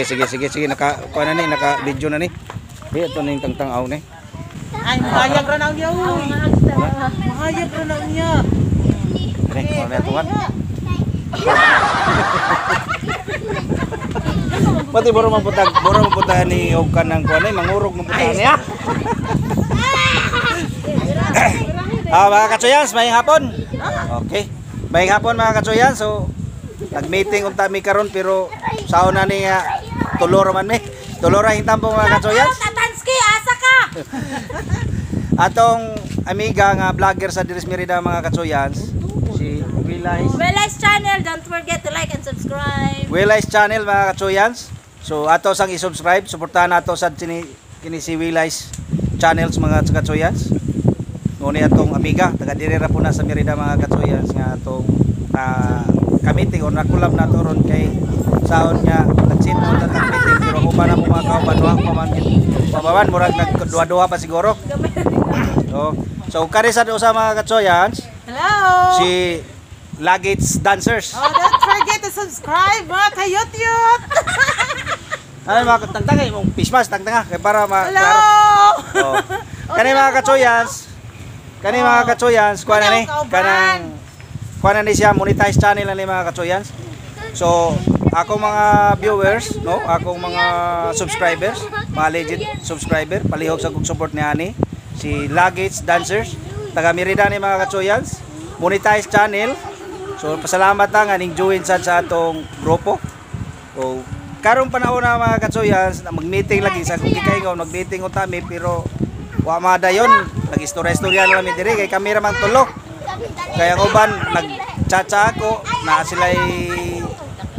sige naka kuha na ni naka video na ni. Di ito ning tangtang aw ni. Ay, mahayag ra na niya. Mahayag ra na niya. Ni, ano tuwan? Pati boro man putag ni og kanang kuan ay mangurog man putag niya. Mga katsoyans, maying hapon. Okay. Maying hapon mga katsoyans. So nag-meeting unta mi karon pero saon na ni tulor man mi. Tulor ang tampo mga katsoyans. Tatanski, asa ka? Atong amiga nga vlogger sa Diris Merida mga katsoyans. Si Willice channel, don't forget to like and subscribe. Willice channel mga katsoyans. So ato sang i-subscribe, suportahan nato sa kini si Willice channels mga katsoyans. Nguni atong amiga taga diri ra po na sa Merida mga katsoyans nga atong ka-meeting or nakulab na to ron kay saon niya nagsit mo ta meeting pero uban na mo mga kauban wa paman murag nagduha-duha pa siguro. So kari sa usa mga katsoyans. Hello. Si Luggage Dancers. Oh, don't forget to subscribe mga kayot-yot. Ay mga tangtang mong pismas tangtang kay para Hello. Kani mga katsoyans kuha na ni kuha na ni siya monetize channel na ni mga katsoyans. So ako mga viewers no, akong mga subscribers, mga legit subscriber palihog sa support ni ani si Luggage Dancers taga Merida ni mga katsoyans, monetize channel. So pasalamat ta nga ning join sa atong grupo. So karong panahon na mga katsoyans na mag-meeting lagi sa kung gikaingon mag-meeting unta mi pero wa madayon nag-istorya-istorya lang mi diri kay kamera man tulo. Kaya ang uban nagchatcha ako na sila'y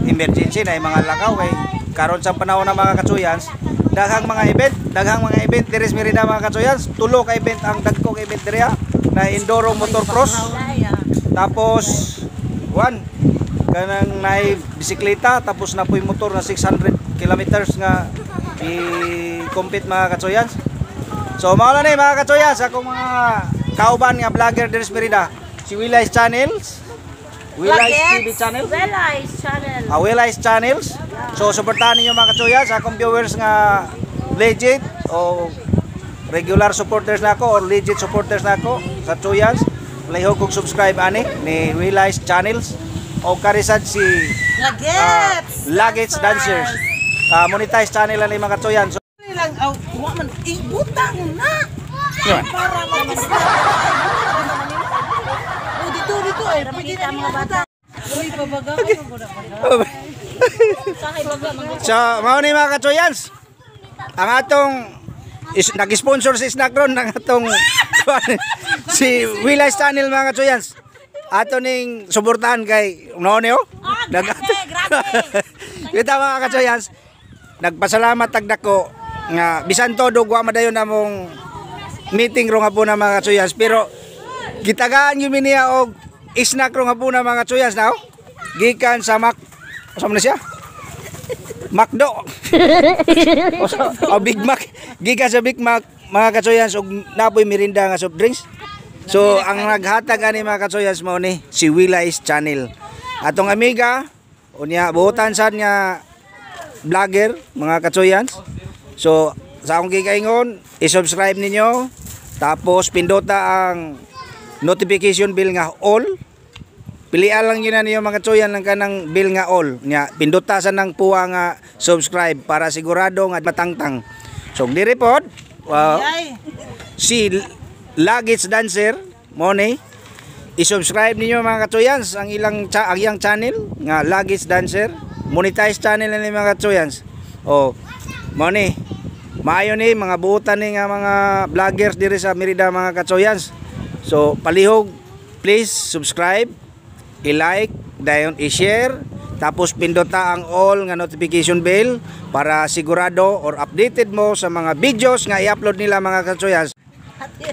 emergency na mga lakaw kay karon sa panahon na mga katsoyans daghang mga event Diris Merida mga katsoyans, tulo ka event ang dagkong event diri na enduro motor cross. Tapos kanang naay bisikleta tapos na po'y motor na 600 kilometers nga i-compete mga katsoyans. So mao na ni mga katsoyans akong mga kauban nga vlogger Diris Merida si Willice Channels, Willice TV channel, Willice Channels. So suportahan niyo mga katsoyans akong viewers nga legit o regular supporters na ako or legit supporters na ako sa katsoyans. Palihog kong subscribe ani ni Willice Channels o karisad si Luggage Dancers. Monetize channel ni mga katsoyans. So Lang wa man ibutang na. Para mag-start. Dito ay pagita mga bata. Uy babaga kayo goda pa. So mao ni mga katsoyans. Ang atong nag-sponsor si Snackron ng atong si Willice Channel mga katsoyans. Ato ning suportahan kay Noneo. Grabe. Kita mga katsoyans, nagpasalamat tagdako nga bisan todo wa madayon namong meeting ro nga po na mga katsoyans pero gitagaan gyud niya og snack ro nga po na mga katsoyans now. Gikan sa asa man siya? McDo. O Big Mac. Gikan sa Big Mac mga katsoyans og napoy merinda nga soft drinks. So ang naghatag ani mga katsoyans mao ni si Willice Channel. Atong amiga unya buotan sad nga vlogger mga katsoyans. So sa akong gikaingon, i-subscribe ninyo tapos pindota ang notification bell nga all. Pilian lang yun na niyo mga katsoyan lang kanang bell nga all. Nya pindota sa nang puwa nga subscribe para sigurado nga matangtang. So diri pod si Luggage Dancer mo ni i-subscribe ninyo mga katsoyans ang iyang channel nga Luggage Dancer, monetize channel ni mga katsoyans. Oh, mo ni maayo ni mga buutan ni nga mga vloggers diri sa Merida mga katsoyans. So palihog please subscribe, i-like, dayon i-share, tapos pindota ang all nga notification bell para sigurado or updated mo sa mga videos nga i-upload nila mga katsoyans.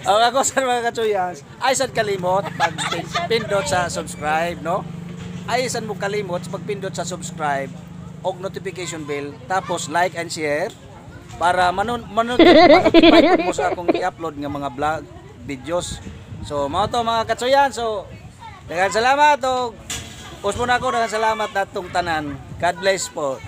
Ang ako sa mga katsoyans, ay sad kalimot pag pindot sa subscribe, no? Ay sad mo kalimot pag pindot sa subscribe og notification bell, tapos like and share para manotify mo sa akong i-upload nga mga vlog videos. So mao to mga katsoyan. So daghang salamat og usmo na ako, daghang salamat natong tanan. God bless po.